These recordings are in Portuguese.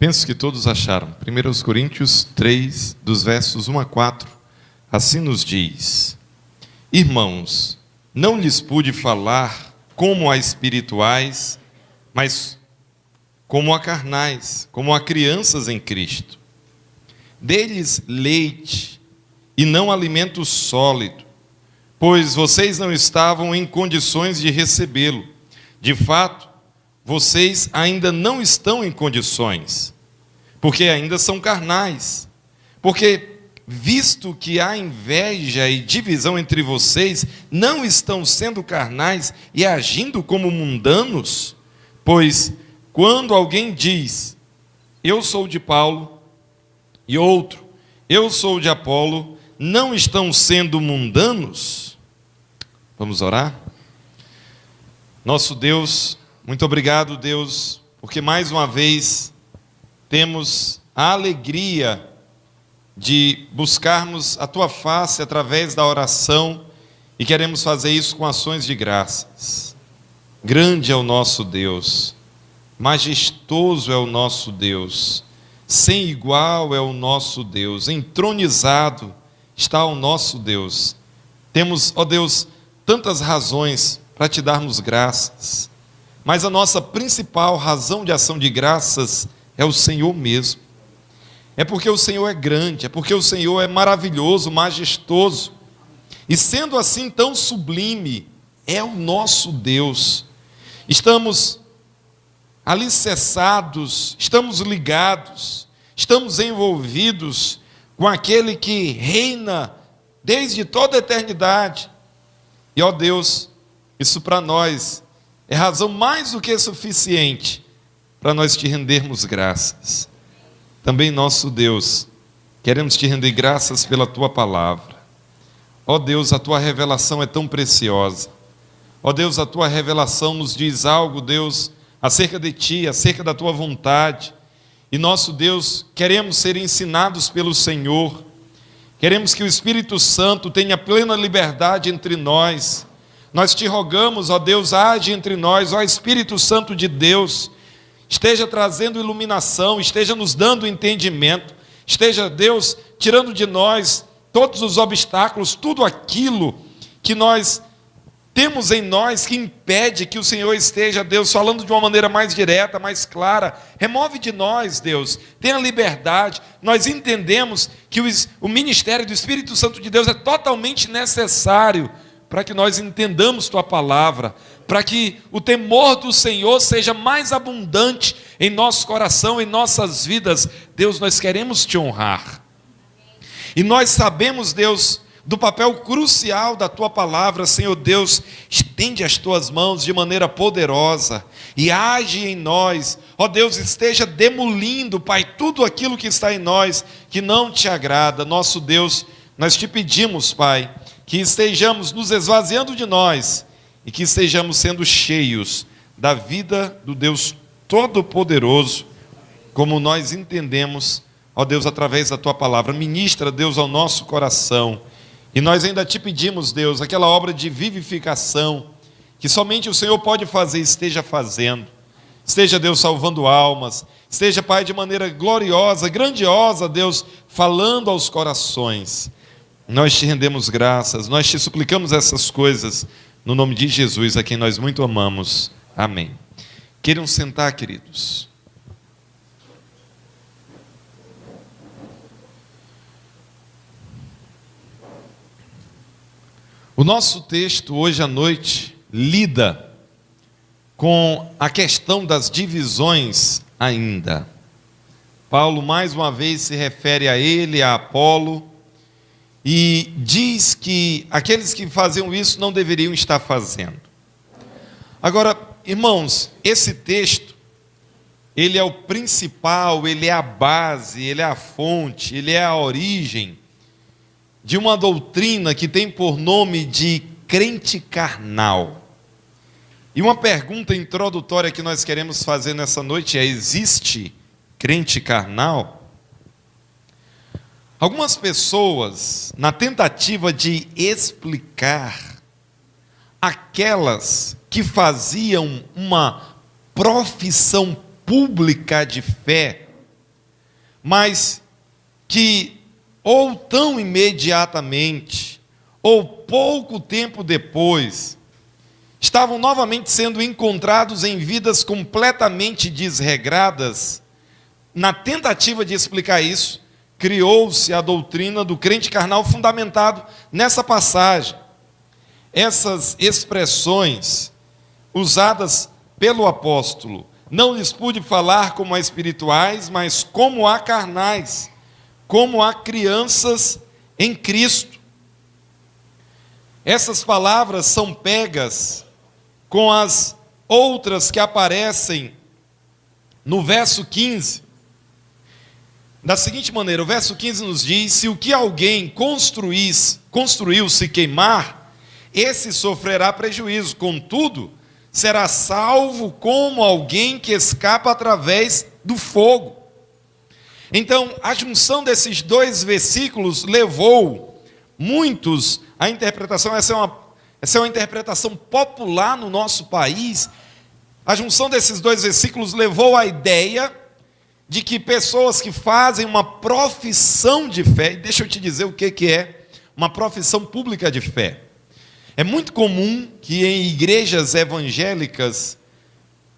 Penso que todos acharam. 1 Coríntios 3, dos versos 1 a 4, assim nos diz: Irmãos, não lhes pude falar como a espirituais, mas como a carnais, como a crianças em Cristo. Dê-lhes leite e não alimento sólido, pois vocês não estavam em condições de recebê-lo. De fato, vocês ainda não estão em condições, porque ainda são carnais. Porque, visto que há inveja e divisão entre vocês, não estão sendo carnais e agindo como mundanos? Pois, quando alguém diz, eu sou de Paulo, e outro, eu sou de Apolo, não estão sendo mundanos? Vamos orar? Nosso Deus, muito obrigado, Deus, porque mais uma vez temos a alegria de buscarmos a Tua face através da oração e queremos fazer isso com ações de graças. Grande é o nosso Deus, majestoso é o nosso Deus, sem igual é o nosso Deus, entronizado está o nosso Deus. Temos, ó Deus, tantas razões para Te darmos graças, mas a nossa principal razão de ação de graças é o Senhor mesmo. É porque o Senhor é grande, é porque o Senhor é maravilhoso, majestoso, e sendo assim tão sublime, é o nosso Deus. Estamos alicerçados, estamos ligados, estamos envolvidos com aquele que reina desde toda a eternidade. E, ó Deus, isso para nós é razão mais do que suficiente para nós Te rendermos graças. Também, nosso Deus, queremos Te render graças pela Tua palavra. Ó Deus, a Tua revelação é tão preciosa. Ó Deus, a Tua revelação nos diz algo, Deus, acerca de Ti, acerca da Tua vontade. E, nosso Deus, queremos ser ensinados pelo Senhor. Queremos que o Espírito Santo tenha plena liberdade entre nós. Nós Te rogamos, ó Deus, age entre nós, ó Espírito Santo de Deus, esteja trazendo iluminação, esteja nos dando entendimento, esteja, Deus, tirando de nós todos os obstáculos, tudo aquilo que nós temos em nós que impede que o Senhor esteja, Deus, falando de uma maneira mais direta, mais clara. Remove de nós, Deus, tenha liberdade. Nós entendemos que o ministério do Espírito Santo de Deus é totalmente necessário para que nós entendamos Tua palavra, para que o temor do Senhor seja mais abundante em nosso coração, em nossas vidas. Deus, nós queremos Te honrar. E nós sabemos, Deus, do papel crucial da Tua palavra. Senhor Deus, estende as Tuas mãos de maneira poderosa e age em nós. Ó Deus, esteja demolindo, Pai, tudo aquilo que está em nós que não Te agrada. Nosso Deus, nós Te pedimos, Pai, que estejamos nos esvaziando de nós e que estejamos sendo cheios da vida do Deus Todo-Poderoso, como nós entendemos, ó Deus, através da Tua palavra. Ministra, Deus, ao nosso coração. E nós ainda Te pedimos, Deus, aquela obra de vivificação que somente o Senhor pode fazer, esteja fazendo. Esteja, Deus, salvando almas. Esteja, Pai, de maneira gloriosa, grandiosa, Deus, falando aos corações. Nós Te rendemos graças, nós Te suplicamos essas coisas, no nome de Jesus, a quem nós muito amamos. Amém. Queiram sentar, queridos. O nosso texto hoje à noite lida com a questão das divisões ainda. Paulo mais uma vez se refere a ele, a Apolo, e diz que aqueles que faziam isso não deveriam estar fazendo. Agora, irmãos, esse texto, ele é o principal, ele é a base, ele é a fonte, ele é a origem de uma doutrina que tem por nome de crente carnal. E uma pergunta introdutória que nós queremos fazer nessa noite é: existe crente carnal? Algumas pessoas, na tentativa de explicar aquelas que faziam uma profissão pública de fé, mas que ou tão imediatamente, ou pouco tempo depois, estavam novamente sendo encontrados em vidas completamente desregradas. Na tentativa de explicar isso, criou-se a doutrina do crente carnal fundamentado nessa passagem. Essas expressões usadas pelo apóstolo, não lhes pude falar como a espirituais, mas como a carnais, como a crianças em Cristo. Essas palavras são pegas com as outras que aparecem no verso 15. Da seguinte maneira, o verso 15 nos diz: se o que alguém construiu se queimar, esse sofrerá prejuízo, contudo, será salvo como alguém que escapa através do fogo. Então, a junção desses dois versículos levou muitos à interpretação, essa é uma interpretação popular no nosso país. A junção desses dois versículos levou à ideia de que pessoas que fazem uma profissão de fé, e deixa eu te dizer o que é uma profissão pública de fé. É muito comum que em igrejas evangélicas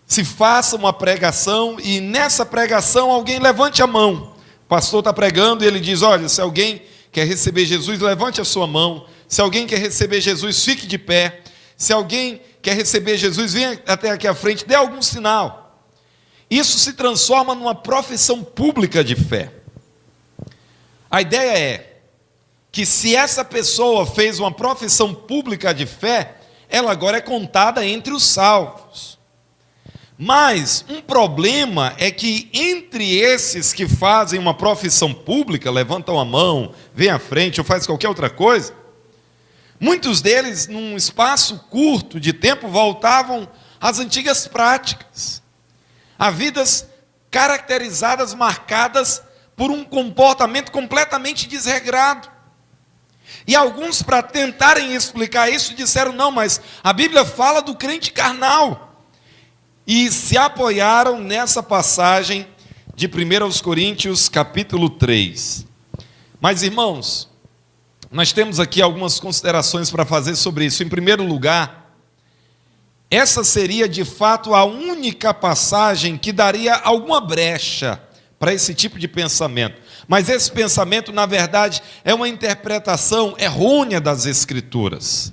se faça uma pregação e nessa pregação alguém levante a mão. O pastor está pregando e ele diz: olha, se alguém quer receber Jesus, levante a sua mão. Se alguém quer receber Jesus, fique de pé. Se alguém quer receber Jesus, venha até aqui à frente, dê algum sinal. Isso se transforma numa profissão pública de fé. A ideia é que se essa pessoa fez uma profissão pública de fé, ela agora é contada entre os salvos. Mas um problema é que entre esses que fazem uma profissão pública, levantam a mão, vêm à frente ou fazem qualquer outra coisa, muitos deles, num espaço curto de tempo, voltavam às antigas práticas, a vidas caracterizadas, marcadas por um comportamento completamente desregrado. E alguns, para tentarem explicar isso, disseram: não, mas a Bíblia fala do crente carnal. E se apoiaram nessa passagem de 1 Coríntios, capítulo 3. Mas, irmãos, nós temos aqui algumas considerações para fazer sobre isso. Em primeiro lugar, essa seria de fato a única passagem que daria alguma brecha para esse tipo de pensamento. Mas esse pensamento, na verdade, é uma interpretação errônea das Escrituras.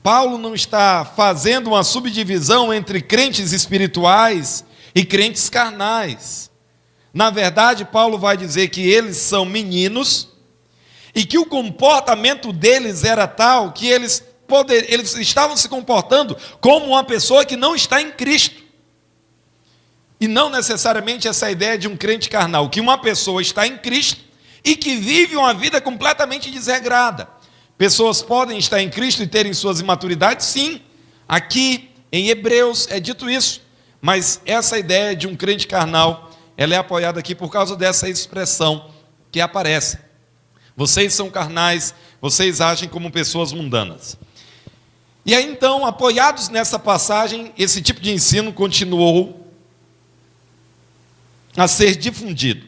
Paulo não está fazendo uma subdivisão entre crentes espirituais e crentes carnais. Na verdade, Paulo vai dizer que eles são meninos e que o comportamento deles era tal que eles estavam se comportando como uma pessoa que não está em Cristo. E não necessariamente essa ideia de um crente carnal, que uma pessoa está em Cristo e que vive uma vida completamente desregrada. Pessoas podem estar em Cristo e terem suas imaturidades, sim. Aqui em Hebreus é dito isso. Mas essa ideia de um crente carnal, ela é apoiada aqui por causa dessa expressão que aparece. Vocês são carnais, vocês agem como pessoas mundanas. E aí então, apoiados nessa passagem, esse tipo de ensino continuou a ser difundido.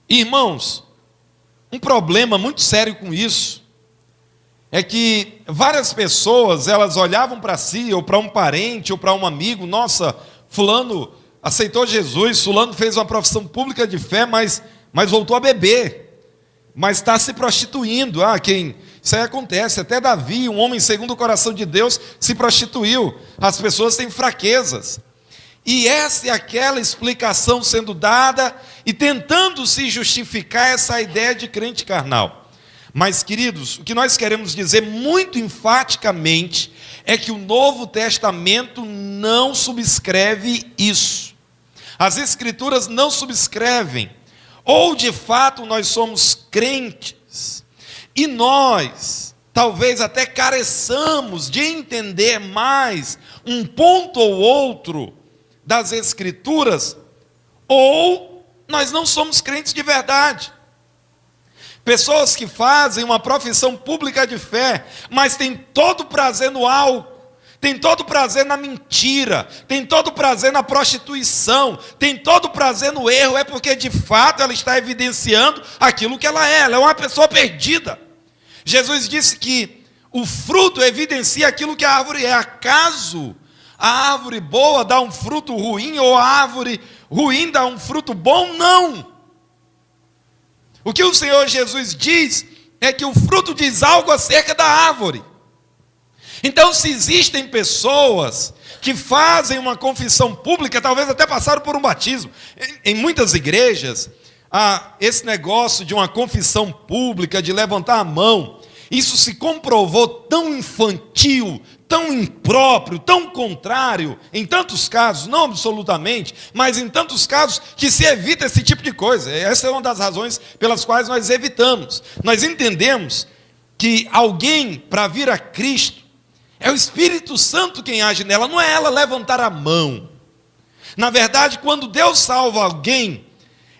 Irmãos, um problema muito sério com isso é que várias pessoas, elas olhavam para si, ou para um parente, ou para um amigo: nossa, fulano aceitou Jesus, fulano fez uma profissão pública de fé, mas voltou a beber, mas está se prostituindo. Isso aí acontece, até Davi, um homem segundo o coração de Deus, se prostituiu. As pessoas têm fraquezas. E essa é aquela explicação sendo dada e tentando se justificar essa ideia de crente carnal. Mas, queridos, o que nós queremos dizer muito enfaticamente é que o Novo Testamento não subscreve isso. As Escrituras não subscrevem. Ou, de fato, nós somos crentes e nós talvez até careçamos de entender mais um ponto ou outro das Escrituras, ou nós não somos crentes de verdade. Pessoas que fazem uma profissão pública de fé, mas têm todo prazer no álcool, tem todo prazer na mentira, tem todo prazer na prostituição, tem todo prazer no erro, é porque de fato ela está evidenciando aquilo que ela é uma pessoa perdida. Jesus disse que o fruto evidencia aquilo que a árvore é. Acaso a árvore boa dá um fruto ruim ou a árvore ruim dá um fruto bom? Não. O que o Senhor Jesus diz é que o fruto diz algo acerca da árvore. Então, se existem pessoas que fazem uma confissão pública, talvez até passaram por um batismo, em muitas igrejas, esse negócio de uma confissão pública, de levantar a mão, isso se comprovou tão infantil, tão impróprio, tão contrário, em tantos casos, não absolutamente, mas em tantos casos que se evita esse tipo de coisa. Essa é uma das razões pelas quais nós evitamos. Nós entendemos que alguém, para vir a Cristo, é o Espírito Santo quem age nela, não é ela levantar a mão. Na verdade, quando Deus salva alguém,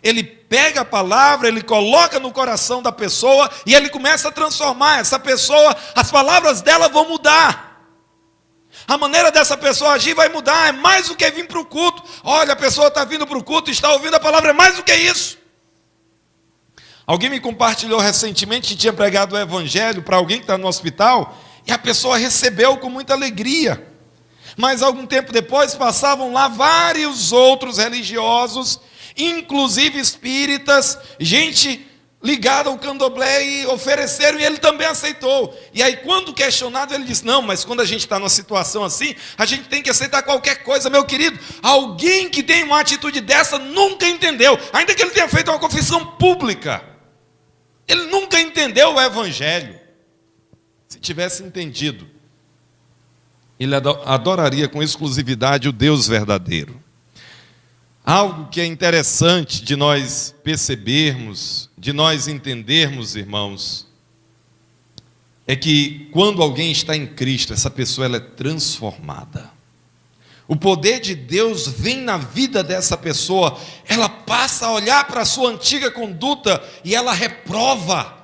Ele pega a palavra, Ele coloca no coração da pessoa e Ele começa a transformar essa pessoa, as palavras dela vão mudar. A maneira dessa pessoa agir vai mudar, é mais do que vir para o culto. Olha, a pessoa está vindo para o culto, está ouvindo a palavra, é mais do que isso. Alguém me compartilhou recentemente que tinha pregado o evangelho para alguém que está no hospital, e a pessoa recebeu com muita alegria. Mas algum tempo depois passavam lá vários outros religiosos, inclusive espíritas, gente ligada ao candomblé, e ofereceram, e ele também aceitou. E aí, quando questionado, ele disse: não, mas quando a gente está numa situação assim, a gente tem que aceitar qualquer coisa. Meu querido, alguém que tem uma atitude dessa nunca entendeu, ainda que ele tenha feito uma confissão pública, ele nunca entendeu o evangelho. Se tivesse entendido, ele adoraria com exclusividade o Deus verdadeiro. Algo que é interessante de nós percebermos, de nós entendermos, irmãos, é que quando alguém está em Cristo, essa pessoa ela é transformada. O poder de Deus vem na vida dessa pessoa, ela passa a olhar para a sua antiga conduta e ela reprova.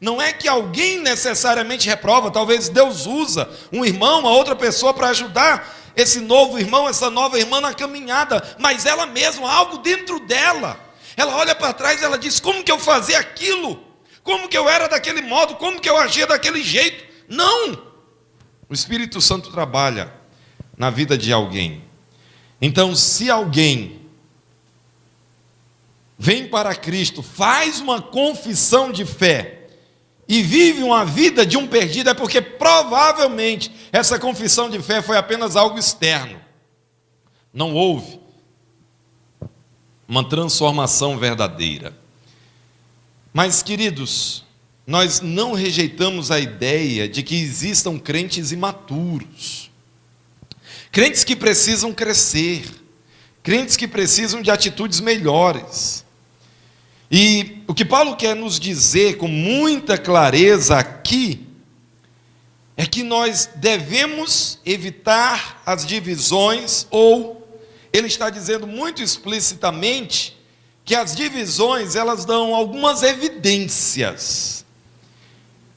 Não é que alguém necessariamente reprova, talvez Deus usa um irmão, uma outra pessoa para ajudar esse novo irmão, essa nova irmã na caminhada, mas ela mesma, algo dentro dela, ela olha para trás e ela diz: como que eu fazia aquilo? Como que eu era daquele modo? Como que eu agia daquele jeito? Não! O Espírito Santo trabalha na vida de alguém. Então, se alguém vem para Cristo, faz uma confissão de fé e vive uma vida de um perdido, é porque provavelmente essa confissão de fé foi apenas algo externo. Não houve uma transformação verdadeira. Mas, queridos, nós não rejeitamos a ideia de que existam crentes imaturos, crentes que precisam crescer, crentes que precisam de atitudes melhores. E o que Paulo quer nos dizer com muita clareza aqui é que nós devemos evitar as divisões, ou ele está dizendo muito explicitamente que as divisões, elas dão algumas evidências.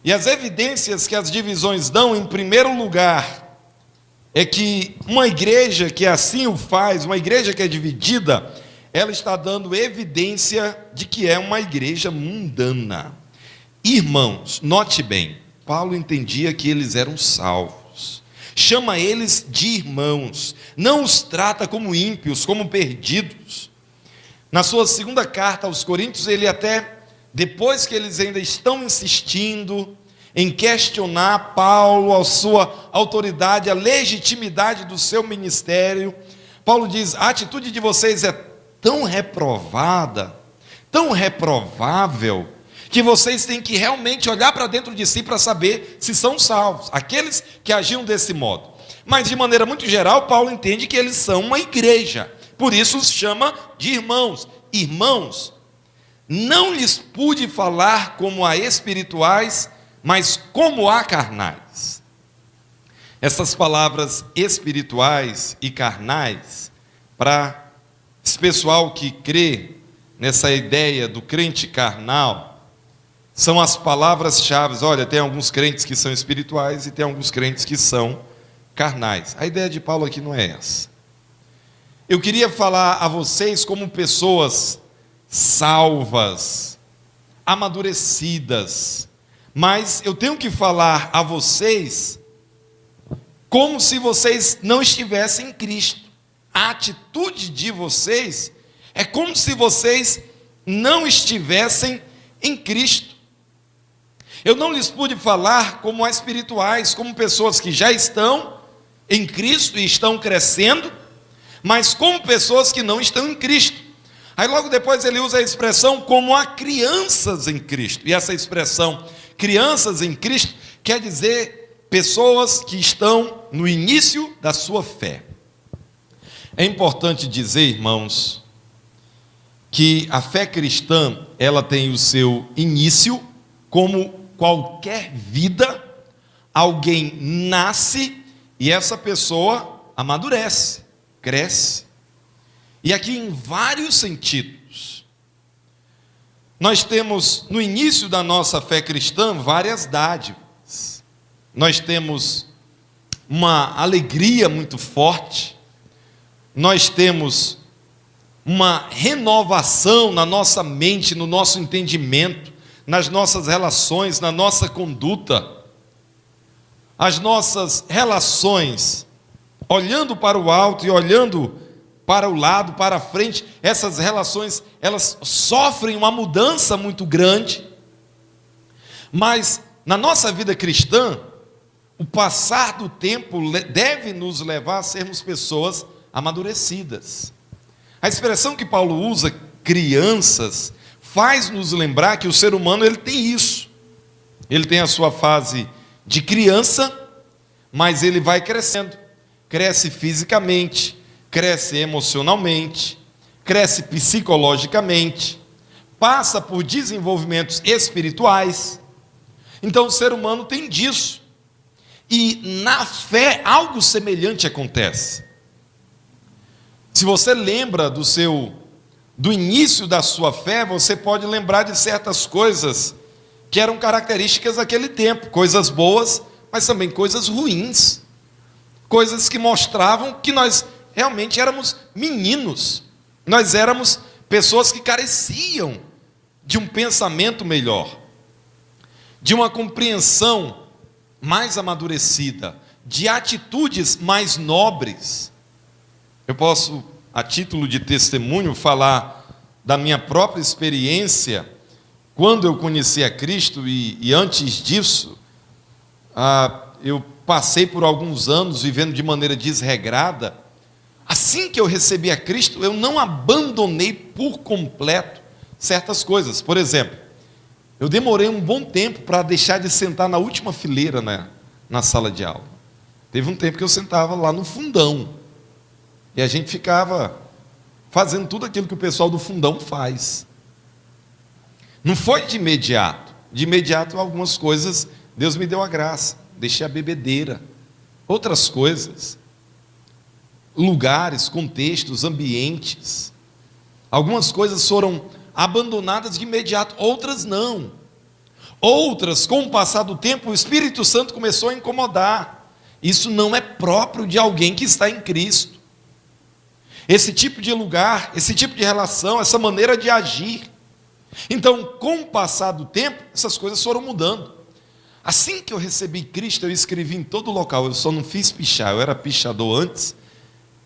E as evidências que as divisões dão, em primeiro lugar, é que uma igreja que assim o faz, uma igreja que é dividida, ela está dando evidência de que é uma igreja mundana. Irmãos, note bem, Paulo entendia que eles eram salvos, chama eles de irmãos, não os trata como ímpios, como perdidos. Na sua segunda carta aos Coríntios, ele até, depois que eles ainda estão insistindo em questionar Paulo, a sua autoridade, a legitimidade do seu ministério, Paulo diz: a atitude de vocês é tão reprovada, tão reprovável, que vocês têm que realmente olhar para dentro de si para saber se são salvos, aqueles que agiam desse modo. Mas de maneira muito geral, Paulo entende que eles são uma igreja, por isso os chama de irmãos. Irmãos, não lhes pude falar como a espirituais, mas como a carnais. Essas palavras espirituais e carnais, para esse pessoal que crê nessa ideia do crente carnal, são as palavras-chave. Olha, tem alguns crentes que são espirituais e tem alguns crentes que são carnais. A ideia de Paulo aqui não é essa. Eu queria falar a vocês como pessoas salvas, amadurecidas, mas eu tenho que falar a vocês como se vocês não estivessem em Cristo. A atitude de vocês é como se vocês não estivessem em Cristo. Eu não lhes pude falar como espirituais, como pessoas que já estão em Cristo e estão crescendo, mas como pessoas que não estão em Cristo. Aí logo depois ele usa a expressão como a crianças em Cristo. E essa expressão, crianças em Cristo, quer dizer pessoas que estão no início da sua fé. É importante dizer, irmãos, que a fé cristã, ela tem o seu início, como qualquer vida, alguém nasce e essa pessoa amadurece, cresce. E aqui em vários sentidos. Nós temos no início da nossa fé cristã várias dádivas. Nós temos uma alegria muito forte. Nós temos uma renovação na nossa mente, no nosso entendimento, nas nossas relações, na nossa conduta. As nossas relações, olhando para o alto e olhando para o lado, para a frente, essas relações, elas sofrem uma mudança muito grande. Mas na nossa vida cristã, o passar do tempo deve nos levar a sermos pessoas amadurecidas. A expressão que Paulo usa, crianças, faz nos lembrar que o ser humano ele tem isso. Ele tem a sua fase de criança, mas ele vai crescendo. Cresce fisicamente, cresce emocionalmente, cresce psicologicamente, passa por desenvolvimentos espirituais. Então o ser humano tem disso. E na fé algo semelhante acontece. Se você lembra do início da sua fé, você pode lembrar de certas coisas que eram características daquele tempo, coisas boas, mas também coisas ruins, coisas que mostravam que nós realmente éramos meninos, nós éramos pessoas que careciam de um pensamento melhor, de uma compreensão mais amadurecida, de atitudes mais nobres. Eu posso, a título de testemunho, falar da minha própria experiência, quando eu conheci a Cristo e antes disso, eu passei por alguns anos vivendo de maneira desregrada. Assim que eu recebi a Cristo, eu não abandonei por completo certas coisas. Por exemplo, eu demorei um bom tempo para deixar de sentar na última fileira na sala de aula. Teve um tempo que eu sentava lá no fundão. E a gente ficava fazendo tudo aquilo que o pessoal do fundão faz. Não foi de imediato. De imediato, algumas coisas, Deus me deu a graça. Deixei a bebedeira. Outras coisas. Lugares, contextos, ambientes. Algumas coisas foram abandonadas de imediato, outras não. Outras, com o passar do tempo, o Espírito Santo começou a incomodar. Isso não é próprio de alguém que está em Cristo. Esse tipo de lugar, esse tipo de relação, essa maneira de agir. Então, com o passar do tempo, essas coisas foram mudando. Assim que eu recebi Cristo, eu escrevi em todo local. Eu só não fiz pichar, eu era pichador antes.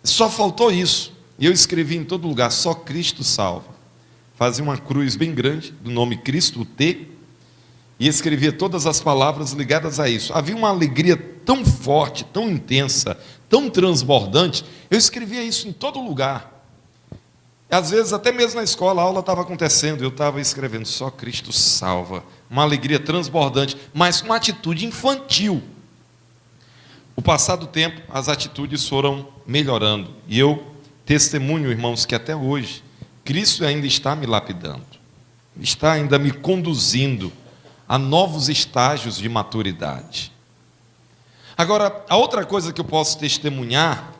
Só faltou isso. E eu escrevi em todo lugar, só Cristo salva. Fazia uma cruz bem grande, do nome Cristo, o T, e escrevia todas as palavras ligadas a isso. Havia uma alegria tão forte, tão intensa, tão transbordante, eu escrevia isso em todo lugar. Às vezes, até mesmo na escola, a aula estava acontecendo, eu estava escrevendo, só Cristo salva. Uma alegria transbordante, mas com uma atitude infantil. O passar do tempo, as atitudes foram melhorando. E eu testemunho, irmãos, que até hoje, Cristo ainda está me lapidando. Está ainda me conduzindo a novos estágios de maturidade. Agora, a outra coisa que eu posso testemunhar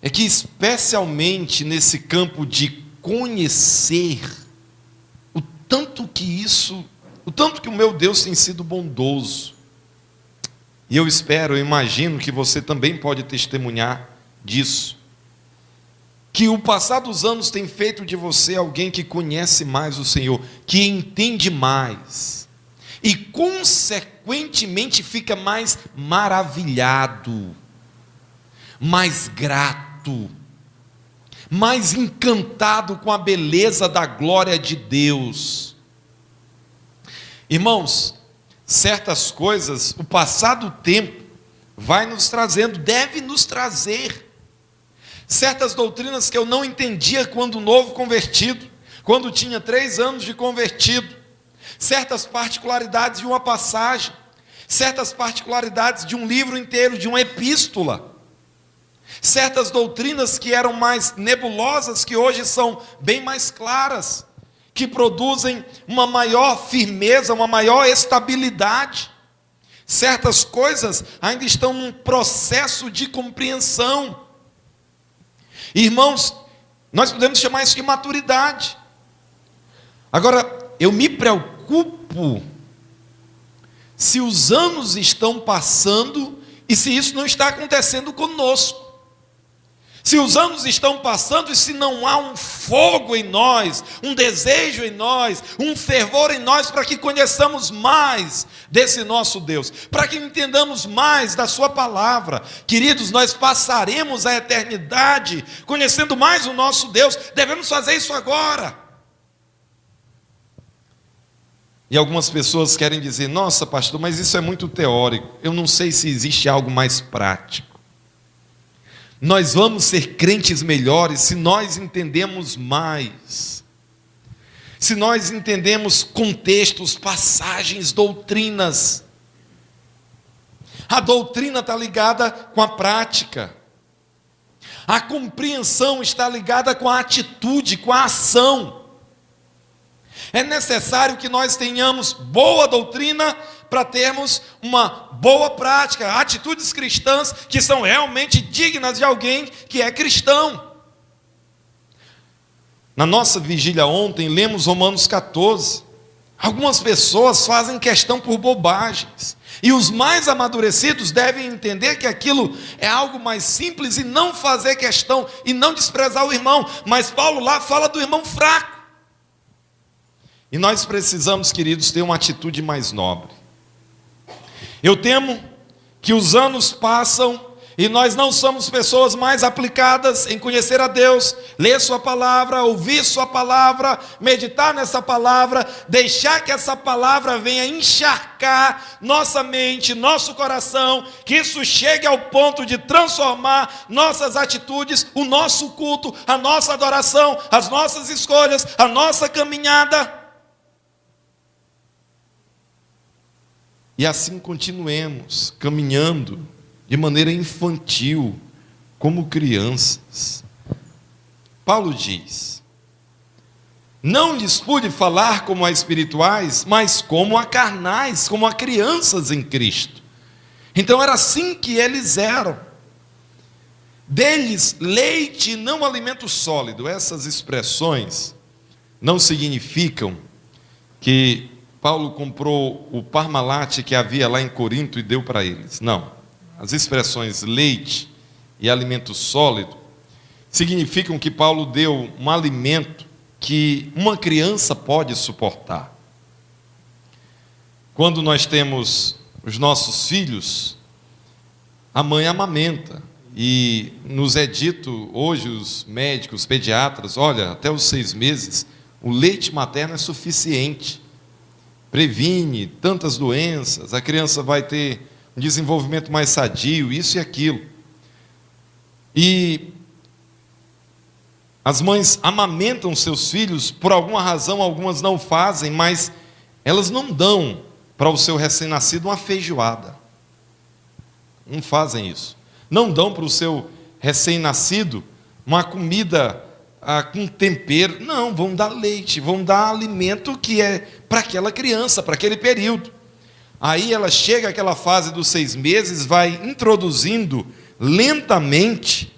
é que, especialmente nesse campo de conhecer, o tanto que o meu Deus tem sido bondoso. E eu espero, eu imagino que você também pode testemunhar disso. Que o passar dos anos tem feito de você alguém que conhece mais o Senhor, que entende mais. E, consequentemente, fica mais maravilhado, mais grato, mais encantado com a beleza da glória de Deus. Irmãos, certas coisas, o passar do tempo vai nos trazendo, deve nos trazer. Certas doutrinas que eu não entendia quando novo convertido, quando tinha 3 anos de convertido, certas particularidades de uma passagem, certas particularidades de um livro inteiro, de uma epístola, certas doutrinas que eram mais nebulosas, que hoje são bem mais claras, que produzem uma maior firmeza, uma maior estabilidade. Certas coisas ainda estão num processo de compreensão. Irmãos, nós podemos chamar isso de maturidade. Agora, eu me preocupo se os anos estão passando e se isso não está acontecendo conosco. Se os anos estão passando e se não há um fogo em nós, um desejo em nós, um fervor em nós para que conheçamos mais desse nosso Deus, para que entendamos mais da sua palavra. Queridos, nós passaremos a eternidade conhecendo mais o nosso Deus, devemos fazer isso agora. E algumas pessoas querem dizer: nossa, pastor, mas isso é muito teórico, eu não sei se existe algo mais prático. Nós vamos ser crentes melhores se nós entendemos mais, se nós entendemos contextos, passagens, doutrinas. A doutrina está ligada com a prática, a compreensão está ligada com a atitude, com a ação. É necessário que nós tenhamos boa doutrina para termos uma boa prática, atitudes cristãs que são realmente dignas de alguém que é cristão. Na nossa vigília ontem, lemos Romanos 14. Algumas pessoas fazem questão por bobagens, e os mais amadurecidos devem entender que aquilo é algo mais simples e não fazer questão, e não desprezar o irmão. Mas Paulo lá fala do irmão fraco. E nós precisamos, queridos, ter uma atitude mais nobre. Eu temo que os anos passam e nós não somos pessoas mais aplicadas em conhecer a Deus, ler sua palavra, ouvir sua palavra, meditar nessa palavra, deixar que essa palavra venha encharcar nossa mente, nosso coração, que isso chegue ao ponto de transformar nossas atitudes, o nosso culto, a nossa adoração, as nossas escolhas, a nossa caminhada. E assim continuemos caminhando de maneira infantil, como crianças. Paulo diz: não lhes pude falar como a espirituais, mas como a carnais, como a crianças em Cristo. Então era assim que eles eram. Deles leite e não alimento sólido. Essas expressões não significam que Paulo comprou o Parmalat que havia lá em Corinto e deu para eles. Não. As expressões leite e alimento sólido significam que Paulo deu um alimento que uma criança pode suportar. Quando nós temos os nossos filhos, a mãe amamenta. E nos é dito hoje, os médicos, os pediatras, olha, até os 6 meses, o leite materno é suficiente. Previne tantas doenças, a criança vai ter um desenvolvimento mais sadio, isso e aquilo. E as mães amamentam seus filhos, por alguma razão, algumas não fazem, mas elas não dão para o seu recém-nascido uma feijoada. Não fazem isso. Não dão para o seu recém-nascido uma comida com tempero. Não, vão dar leite, vão dar alimento que é para aquela criança, para aquele período. Aí ela chega àquela fase dos 6 meses, vai introduzindo lentamente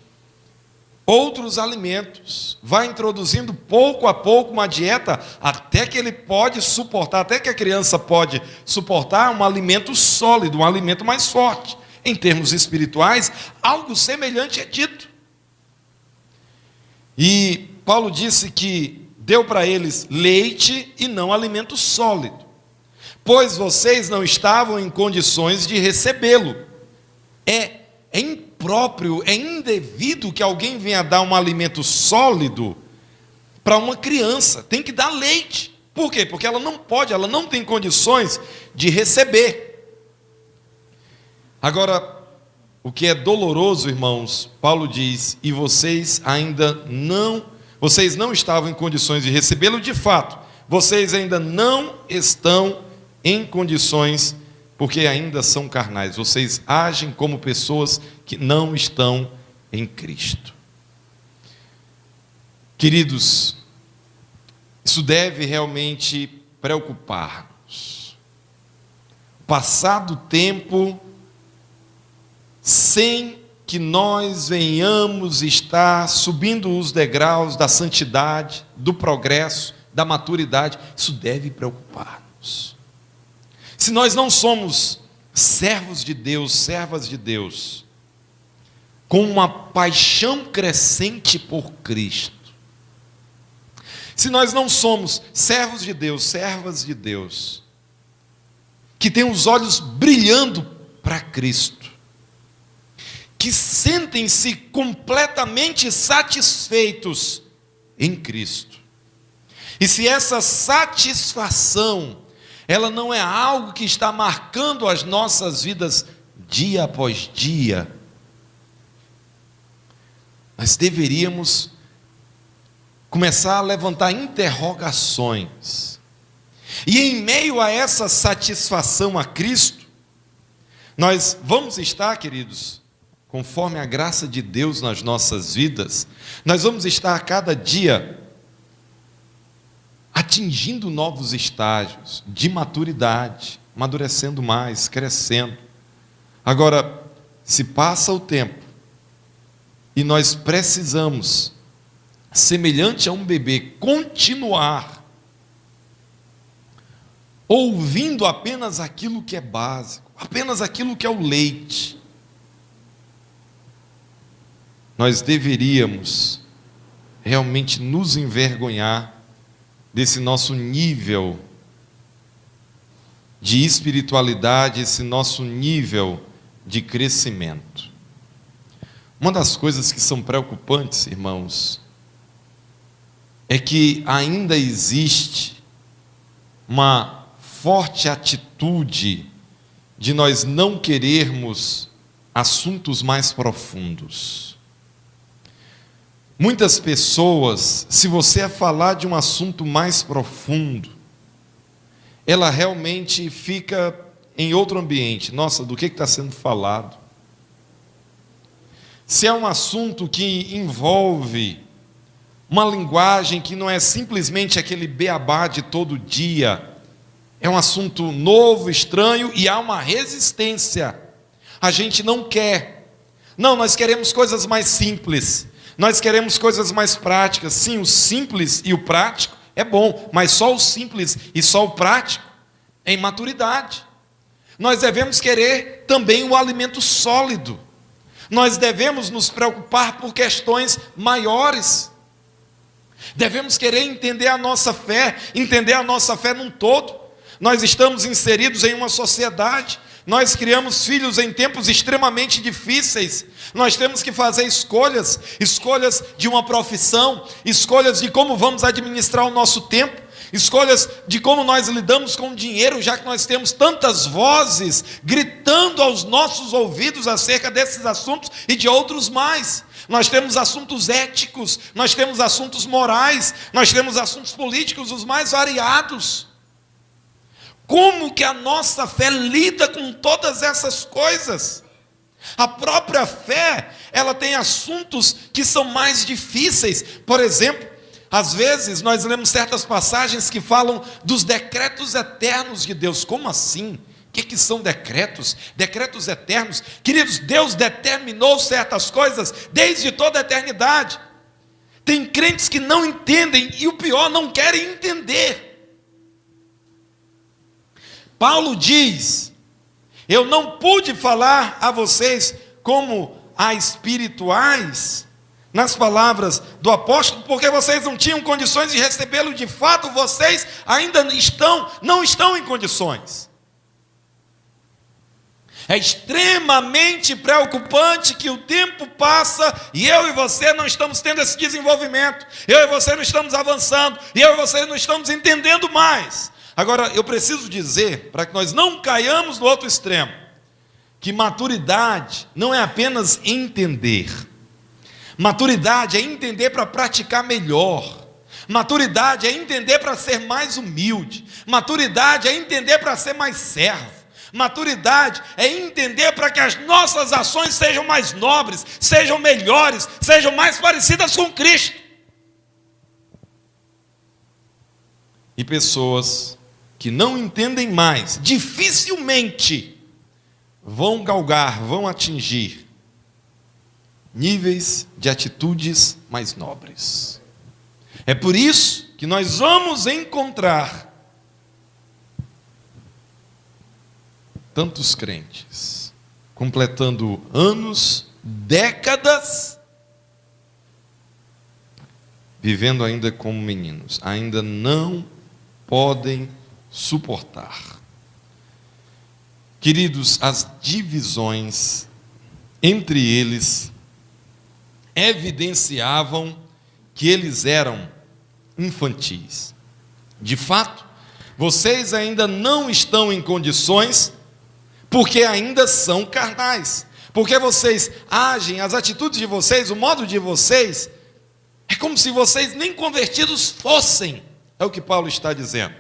outros alimentos, vai introduzindo pouco a pouco uma dieta, até que ele pode suportar, até que a criança pode suportar um alimento sólido, um alimento mais forte. Em termos espirituais, algo semelhante é dito. E Paulo disse que deu para eles leite e não alimento sólido, pois vocês não estavam em condições de recebê-lo. É impróprio, é indevido que alguém venha dar um alimento sólido para uma criança. Tem que dar leite. Por quê? Porque ela não pode, ela não tem condições de receber. Agora, o que é doloroso, irmãos, Paulo diz, e vocês não estavam em condições de recebê-lo de fato. Vocês ainda não estão em condições, porque ainda são carnais. Vocês agem como pessoas que não estão em Cristo. Queridos, isso deve realmente preocupar-nos. Passado o tempo, sem que nós venhamos estar subindo os degraus da santidade, do progresso, da maturidade, isso deve preocupar-nos. Se nós não somos servos de Deus, servas de Deus, com uma paixão crescente por Cristo, se nós não somos servos de Deus, servas de Deus, que têm os olhos brilhando para Cristo, que sentem-se completamente satisfeitos em Cristo, e se essa satisfação ela não é algo que está marcando as nossas vidas dia após dia, nós deveríamos começar a levantar interrogações. E em meio a essa satisfação a Cristo, nós vamos estar, queridos, conforme a graça de Deus nas nossas vidas, nós vamos estar a cada dia atingindo novos estágios de maturidade, amadurecendo mais, crescendo. Agora, se passa o tempo e nós precisamos, semelhante a um bebê, continuar ouvindo apenas aquilo que é básico, apenas aquilo que é o leite, nós deveríamos realmente nos envergonhar desse nosso nível de espiritualidade, esse nosso nível de crescimento. Uma das coisas que são preocupantes, irmãos, é que ainda existe uma forte atitude de nós não querermos assuntos mais profundos. Muitas pessoas, se você falar de um assunto mais profundo, ela realmente fica em outro ambiente. Nossa, do que está sendo falado? Se é um assunto que envolve uma linguagem que não é simplesmente aquele beabá de todo dia, é um assunto novo, estranho, e há uma resistência. A gente não quer. Não, nós queremos coisas mais simples. Nós queremos coisas mais práticas. Sim, o simples e o prático é bom, mas só o simples e só o prático é imaturidade. Nós devemos querer também o alimento sólido. Nós devemos nos preocupar por questões maiores. Devemos querer entender a nossa fé num todo. Nós estamos inseridos em uma sociedade. Nós criamos filhos em tempos extremamente difíceis. Nós temos que fazer escolhas de uma profissão, escolhas de como vamos administrar o nosso tempo, escolhas de como nós lidamos com o dinheiro, já que nós temos tantas vozes gritando aos nossos ouvidos acerca desses assuntos e de outros mais. Nós temos assuntos éticos, nós temos assuntos morais, nós temos assuntos políticos os mais variados. Como que a nossa fé lida com todas essas coisas? A própria fé, ela tem assuntos que são mais difíceis. Por exemplo, às vezes nós lemos certas passagens que falam dos decretos eternos de Deus. Como assim? O que são decretos? Decretos eternos. Queridos, Deus determinou certas coisas desde toda a eternidade. Tem crentes que não entendem e o pior, não querem entender. Paulo diz: eu não pude falar a vocês como a espirituais, nas palavras do apóstolo, porque vocês não tinham condições de recebê-lo. De fato, vocês ainda não estão em condições. É extremamente preocupante que o tempo passa e eu e você não estamos tendo esse desenvolvimento. Eu e você não estamos avançando. E eu e você não estamos entendendo mais. Agora, eu preciso dizer, para que nós não caiamos no outro extremo, que maturidade não é apenas entender. Maturidade é entender para praticar melhor. Maturidade é entender para ser mais humilde. Maturidade é entender para ser mais servo. Maturidade é entender para que as nossas ações sejam mais nobres, sejam melhores, sejam mais parecidas com Cristo. E pessoas que não entendem mais, dificilmente vão galgar, vão atingir níveis de atitudes mais nobres. É por isso que nós vamos encontrar tantos crentes completando anos, décadas, vivendo ainda como meninos, ainda não podem suportar. Queridos, as divisões entre eles evidenciavam que eles eram infantis. De fato, vocês ainda não estão em condições, porque ainda são carnais. Porque vocês agem, as atitudes de vocês, o modo de vocês, é como se vocês nem convertidos fossem. É o que Paulo está dizendo.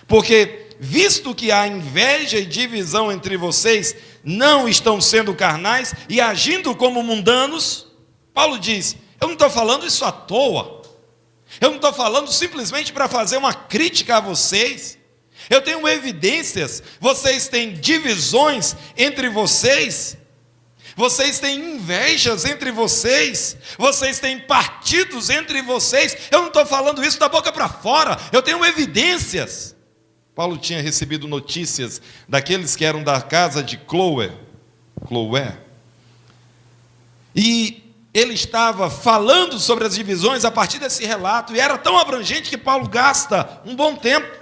Porque, visto que há inveja e divisão entre vocês, não estão sendo carnais e agindo como mundanos, Paulo diz: eu não estou falando isso à toa. Eu não estou falando simplesmente para fazer uma crítica a vocês. Eu tenho evidências. Vocês têm divisões entre vocês. Vocês têm invejas entre vocês. Vocês têm partidos entre vocês. Eu não estou falando isso da boca para fora. Eu tenho evidências. Paulo tinha recebido notícias daqueles que eram da casa de Cloé. E ele estava falando sobre as divisões a partir desse relato. E era tão abrangente que Paulo gasta um bom tempo.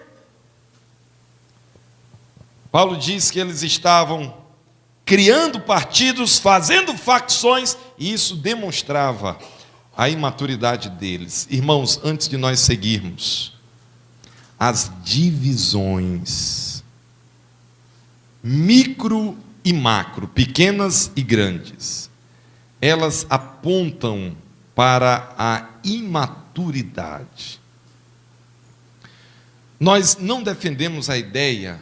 Paulo diz que eles estavam criando partidos, fazendo facções, e isso demonstrava a imaturidade deles. Irmãos, antes de nós seguirmos, as divisões, micro e macro, pequenas e grandes, elas apontam para a imaturidade. Nós não defendemos a ideia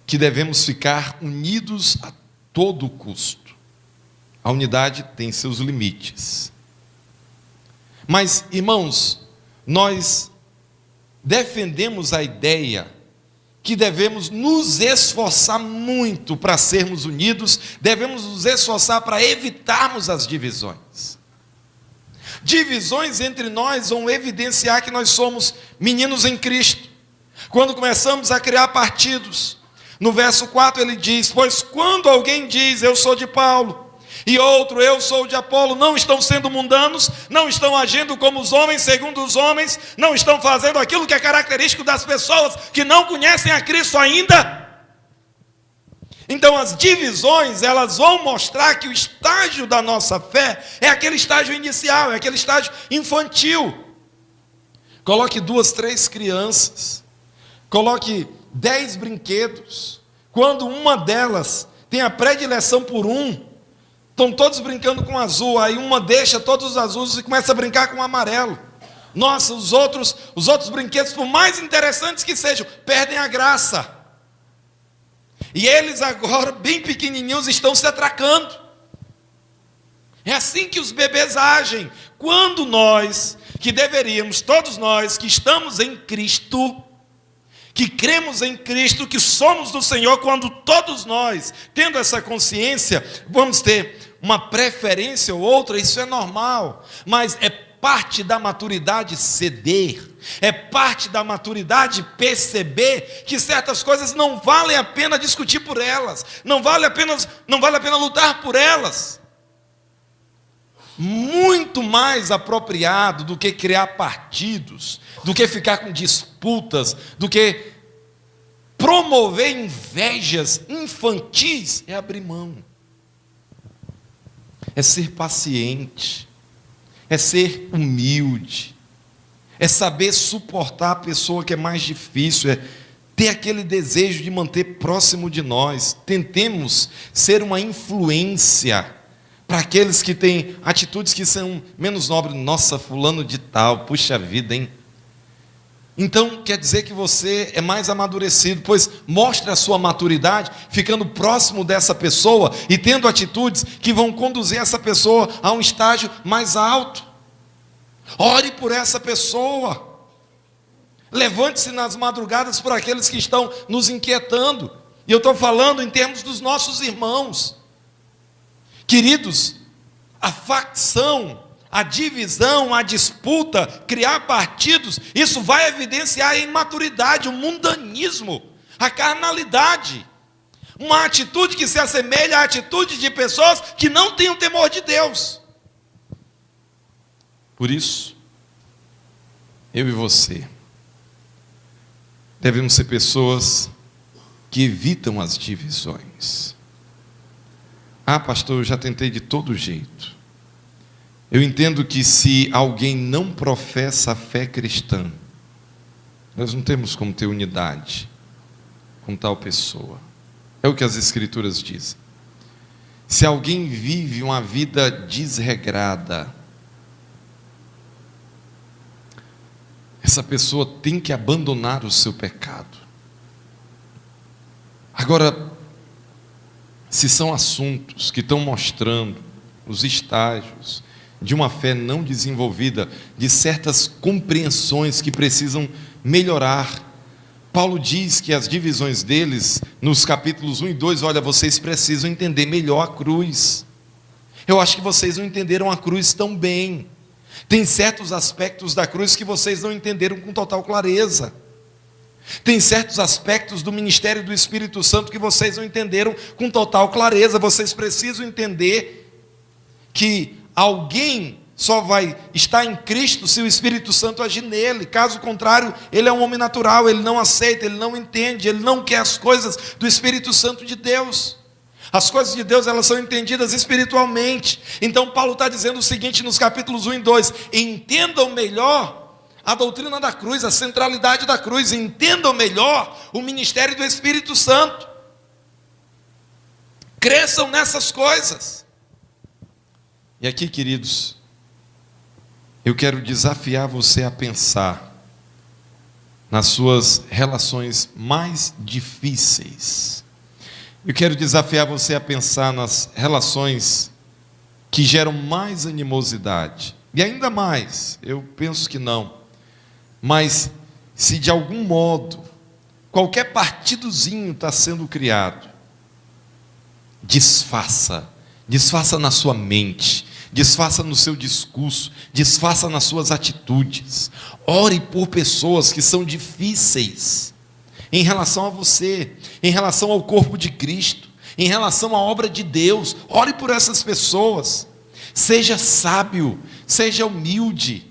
que devemos ficar unidos a todo custo. A unidade tem seus limites. Mas, irmãos, nós defendemos a ideia que devemos nos esforçar muito para sermos unidos, devemos nos esforçar para evitarmos as divisões. Divisões entre nós vão evidenciar que nós somos meninos em Cristo. Quando começamos a criar partidos, no verso 4 ele diz: pois quando alguém diz eu sou de Paulo, e outro eu sou de Apolo, não estão sendo mundanos, não estão agindo como os homens, segundo os homens, não estão fazendo aquilo que é característico das pessoas que não conhecem a Cristo ainda. Então as divisões, elas vão mostrar que o estágio da nossa fé é aquele estágio inicial, é aquele estágio infantil. Coloque 2, 3 crianças, coloque 10 brinquedos. Quando uma delas tem a predileção por estão todos brincando com azul, aí uma deixa todos os azuis e começa a brincar com o amarelo. Nossa, os outros brinquedos, por mais interessantes que sejam, perdem a graça. E eles agora, bem pequenininhos, estão se atracando. É assim que os bebês agem. Quando nós, que deveríamos, todos nós que estamos em Cristo, que cremos em Cristo, que somos do Senhor, quando todos nós, tendo essa consciência, vamos ter uma preferência ou outra, isso é normal, mas é parte da maturidade ceder, é parte da maturidade perceber que certas coisas não valem a pena discutir por elas, não vale a pena lutar por elas. Muito mais apropriado do que criar partidos, do que ficar com disputas, do que promover invejas infantis, é abrir mão, é ser paciente, é ser humilde, é saber suportar a pessoa que é mais difícil, é ter aquele desejo de manter próximo de nós. Tentemos ser uma influência para aqueles que têm atitudes que são menos nobres. Nossa, fulano de tal, puxa vida, hein? Então, quer dizer que você é mais amadurecido, pois mostre a sua maturidade, ficando próximo dessa pessoa e tendo atitudes que vão conduzir essa pessoa a um estágio mais alto. Ore por essa pessoa. Levante-se nas madrugadas por aqueles que estão nos inquietando. E eu estou falando em termos dos nossos irmãos. Queridos, a facção, a divisão, a disputa, criar partidos, isso vai evidenciar a imaturidade, o mundanismo, a carnalidade. Uma atitude que se assemelha à atitude de pessoas que não têm o temor de Deus. Por isso, eu e você devemos ser pessoas que evitam as divisões. Ah, pastor, eu já tentei de todo jeito. Eu entendo que se alguém não professa a fé cristã, nós não temos como ter unidade com tal pessoa. É o que as Escrituras dizem. Se alguém vive uma vida desregrada, essa pessoa tem que abandonar o seu pecado. Agora, se são assuntos que estão mostrando os estágios de uma fé não desenvolvida, de certas compreensões que precisam melhorar, Paulo diz que as divisões deles, nos capítulos 1 e 2, olha, vocês precisam entender melhor a cruz. Eu acho que vocês não entenderam a cruz tão bem. Tem certos aspectos da cruz que vocês não entenderam com total clareza. Tem certos aspectos do ministério do Espírito Santo que vocês não entenderam com total clareza. Vocês precisam entender que alguém só vai estar em Cristo se o Espírito Santo agir nele. Caso contrário, ele é um homem natural, ele não aceita, ele não entende, ele não quer as coisas do Espírito Santo de Deus. As coisas de Deus, elas são entendidas espiritualmente. Então Paulo está dizendo o seguinte nos capítulos 1 e 2: entendam melhor a doutrina da cruz, a centralidade da cruz, entendam melhor o ministério do Espírito Santo. Cresçam nessas coisas. E aqui, queridos, eu quero desafiar você a pensar nas suas relações mais difíceis. Eu quero desafiar você a pensar nas relações que geram mais animosidade. E ainda mais, eu penso que não. Mas se de algum modo qualquer partidozinho está sendo criado, desfaça na sua mente, desfaça no seu discurso, desfaça nas suas atitudes. Ore por pessoas que são difíceis em relação a você, em relação ao corpo de Cristo, em relação à obra de Deus. Ore por essas pessoas. Seja sábio, seja humilde,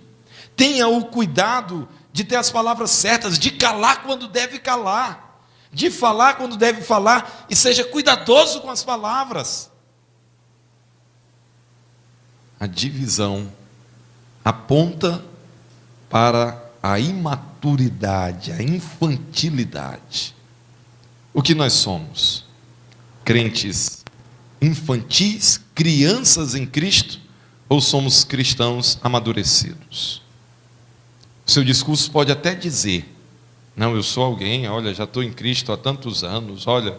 tenha o cuidado de ter as palavras certas, de calar quando deve calar, de falar quando deve falar, e seja cuidadoso com as palavras. A divisão aponta para a imaturidade, a infantilidade. O que nós somos? Crentes infantis, crianças em Cristo, ou somos cristãos amadurecidos? O seu discurso pode até dizer: não, eu sou alguém, olha, já estou em Cristo há tantos anos, olha,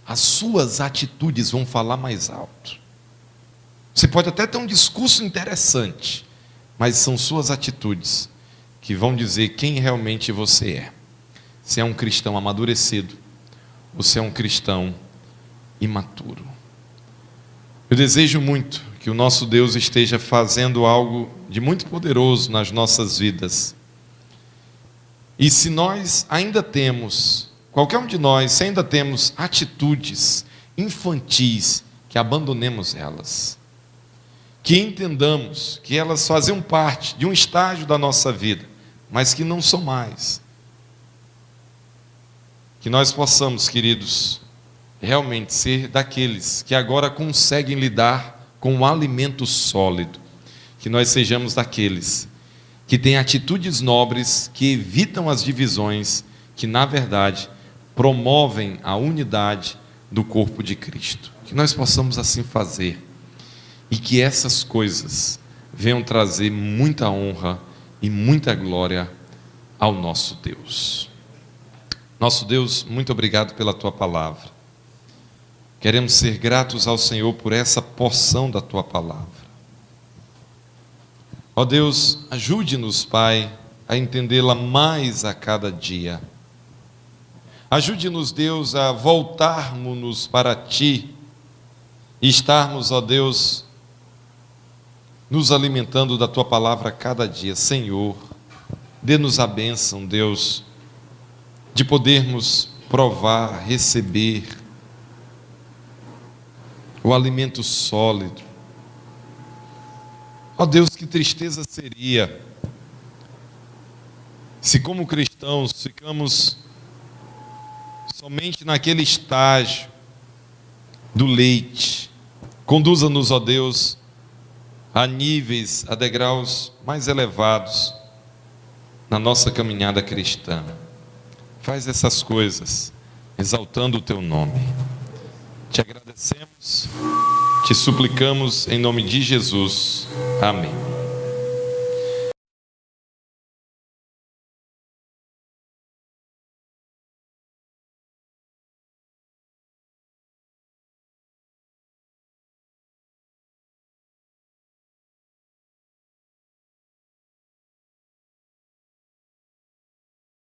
as suas atitudes vão falar mais alto. Você pode até ter um discurso interessante, mas são suas atitudes que vão dizer quem realmente você é. se é um cristão amadurecido ou se é um cristão imaturo. Eu desejo muito que o nosso Deus esteja fazendo algo de muito poderoso nas nossas vidas. E se nós ainda temos, qualquer um de nós, se ainda temos atitudes infantis, que abandonemos elas. Que entendamos que elas faziam parte de um estágio da nossa vida, mas que não são mais. Que nós possamos, queridos, realmente ser daqueles que agora conseguem lidar com um alimento sólido. Que nós sejamos daqueles que têm atitudes nobres, que evitam as divisões, que na verdade promovem a unidade do corpo de Cristo. Que nós possamos assim fazer e que essas coisas venham trazer muita honra e muita glória ao nosso Deus. Nosso Deus, muito obrigado pela Tua palavra. Queremos ser gratos ao Senhor por essa porção da Tua palavra. Ó Deus, ajude-nos, Pai, a entendê-la mais a cada dia. Ajude-nos, Deus, a voltarmos-nos para Ti e estarmos, ó Deus, nos alimentando da Tua palavra a cada dia. Senhor, dê-nos a bênção, Deus, de podermos provar, receber o alimento sólido. Ó Deus, que tristeza seria se como cristãos ficamos somente naquele estágio do leite. Conduza-nos, ó Deus, a níveis, a degraus mais elevados na nossa caminhada cristã. Faz essas coisas, exaltando o Teu nome. Te agradecemos, te suplicamos em nome de Jesus. Amém.